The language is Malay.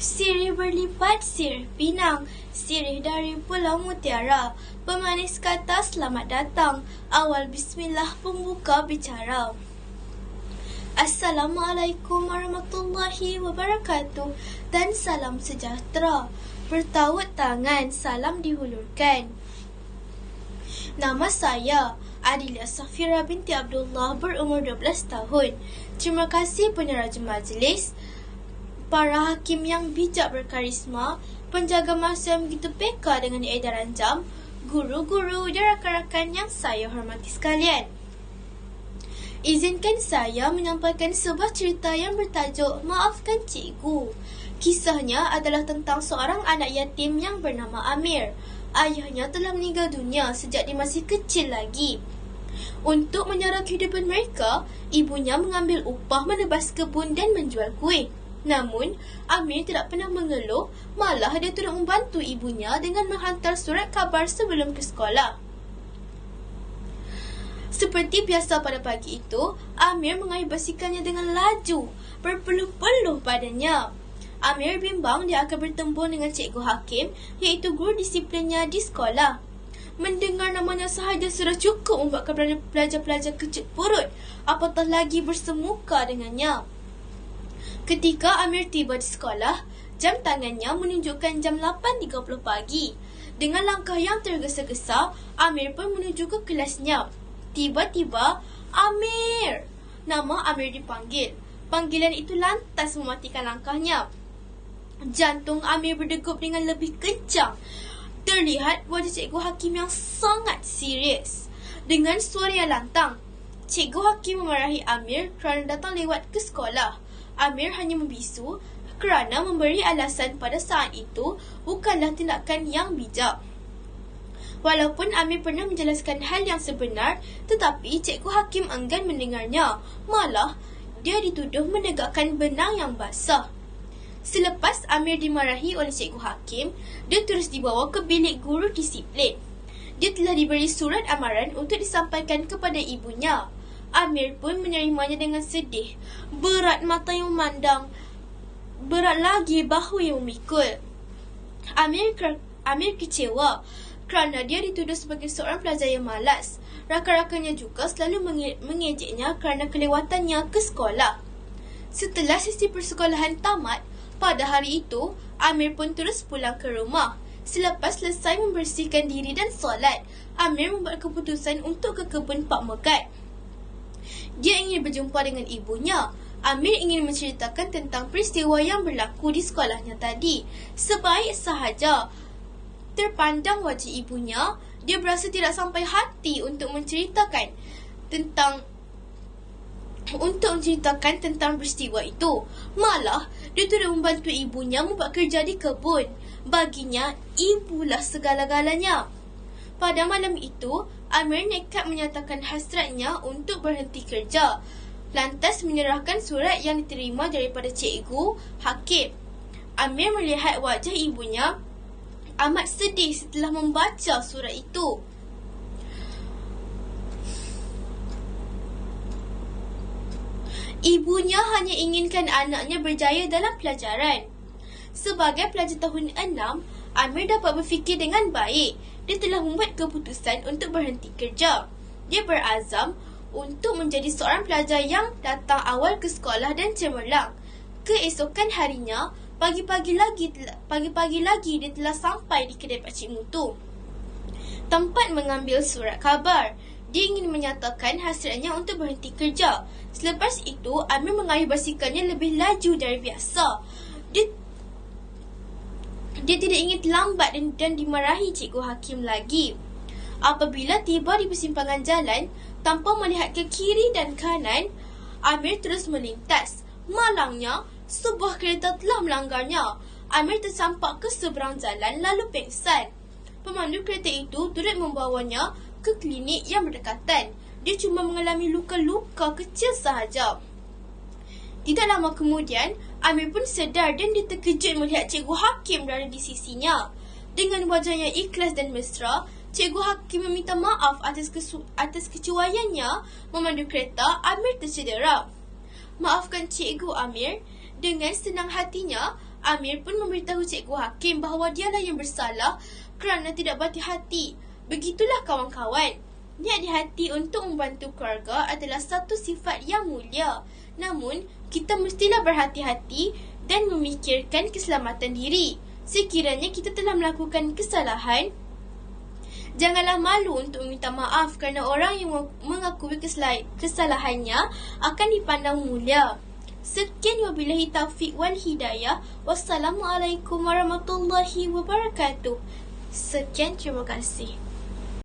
Sirih berlipat, sirih pinang, sirih dari Pulau Mutiara. Pemanis kata selamat datang, awal bismillah pembuka bicara. Assalamualaikum warahmatullahi wabarakatuh dan salam sejahtera. Bertawut tangan, salam dihulurkan. Nama saya Adilia Safira binti Abdullah, berumur 12 tahun. Terima kasih peneraja majlis, para hakim yang bijak berkarisma, penjaga masa yang begitu peka dengan edaran jam, guru-guru dan rakan-rakan yang saya hormati sekalian. Izinkan saya menyampaikan sebuah cerita yang bertajuk Maafkan Cikgu. Kisahnya adalah tentang seorang anak yatim yang bernama Amir. Ayahnya telah meninggal dunia sejak dia masih kecil lagi. Untuk menyara kehidupan mereka, ibunya mengambil upah menebas kebun dan menjual kuih. Namun, Amir tidak pernah mengeluh, malah dia turut membantu ibunya dengan menghantar surat khabar sebelum ke sekolah. Seperti biasa pada pagi itu, Amir mengayuh basikannya dengan laju, berpeluh-peluh badannya. Amir bimbang dia akan bertemu dengan Cikgu Hakim, iaitu guru disiplinnya di sekolah. Mendengar namanya sahaja sudah cukup membuatkan pelajar-pelajar kecut perut, apatah lagi bersemuka dengannya. Ketika Amir tiba di sekolah, jam tangannya menunjukkan jam 8.30 pagi. Dengan langkah yang tergesa-gesa, Amir pun menuju ke kelasnya. Tiba-tiba, Amir! Nama Amir dipanggil. Panggilan itu lantas mematikan langkahnya. Jantung Amir berdegup dengan lebih kencang. Terlihat wajah Cikgu Hakim yang sangat serius. Dengan suara yang lantang, Cikgu Hakim memarahi Amir kerana datang lewat ke sekolah. Amir hanya membisu kerana memberi alasan pada saat itu bukanlah tindakan yang bijak. Walaupun Amir pernah menjelaskan hal yang sebenar, tetapi Cikgu Hakim enggan mendengarnya. Malah, dia dituduh menegakkan benang yang basah. Selepas Amir dimarahi oleh Cikgu Hakim, dia terus dibawa ke bilik guru disiplin. Dia telah diberi surat amaran untuk disampaikan kepada ibunya. Amir pun menerimanya dengan sedih. Berat mata yang memandang, berat lagi bahu yang memikul. Amir kecewa kerana dia dituduh sebagai seorang pelajar yang malas. Rakan-rakannya juga selalu mengejeknya kerana kelewatannya ke sekolah. Setelah sesi persekolahan tamat, pada hari itu, Amir pun terus pulang ke rumah. Selepas selesai membersihkan diri dan solat, Amir membuat keputusan untuk ke kebun Pak Megat. Dia ingin berjumpa dengan ibunya. Amir ingin menceritakan tentang peristiwa yang berlaku di sekolahnya tadi. Sebaik sahaja terpandang wajah ibunya, dia berasa tidak sampai hati untuk menceritakan tentang peristiwa itu. Malah, dia turut membantu ibunya membuat kerja di kebun. Baginya, ibulah segala-galanya. Pada malam itu, Amir nekat menyatakan hasratnya untuk berhenti kerja, lantas menyerahkan surat yang diterima daripada Cikgu Hakim. Amir melihat wajah ibunya amat sedih setelah membaca surat itu. Ibunya hanya inginkan anaknya berjaya dalam pelajaran. Sebagai pelajar tahun 6, Amir dapat berfikir dengan baik. Dia telah membuat keputusan untuk berhenti kerja. Dia berazam untuk menjadi seorang pelajar yang datang awal ke sekolah dan cemerlang. Keesokan harinya, pagi-pagi lagi dia telah sampai di kedai Pakcik Mutu, tempat mengambil surat khabar. Dia ingin menyatakan hasratnya untuk berhenti kerja. Selepas itu, Amir mengayuh basikannya lebih laju dari biasa. Dia tidak ingin terlambat dan dimarahi Cikgu Hakim lagi. Apabila tiba di persimpangan jalan, tanpa melihat ke kiri dan kanan, Amir terus melintas. Malangnya, sebuah kereta telah melanggarnya. Amir tersampak ke seberang jalan lalu pengsan. Pemandu kereta itu turut membawanya ke klinik yang berdekatan. Dia cuma mengalami luka-luka kecil sahaja. Tidak lama kemudian, Amir pun sedar dan dia terkejut melihat Cikgu Hakim berada di sisinya. Dengan wajahnya ikhlas dan mesra, Cikgu Hakim meminta maaf atas kecuaiannya memandu kereta. Amir tercedera. Maafkan Cikgu, Amir. Dengan senang hatinya, Amir pun memberitahu Cikgu Hakim bahawa dialah yang bersalah kerana tidak berhati-hati. Begitulah kawan-kawan. Niat di hati untuk membantu keluarga adalah satu sifat yang mulia. Namun, kita mestilah berhati-hati dan memikirkan keselamatan diri. Sekiranya kita telah melakukan kesalahan, janganlah malu untuk meminta maaf kerana orang yang mengakui kesalahannya akan dipandang mulia. Sekian wabillahi taufiq wal hidayah. Wassalamualaikum warahmatullahi wabarakatuh. Sekian, terima kasih.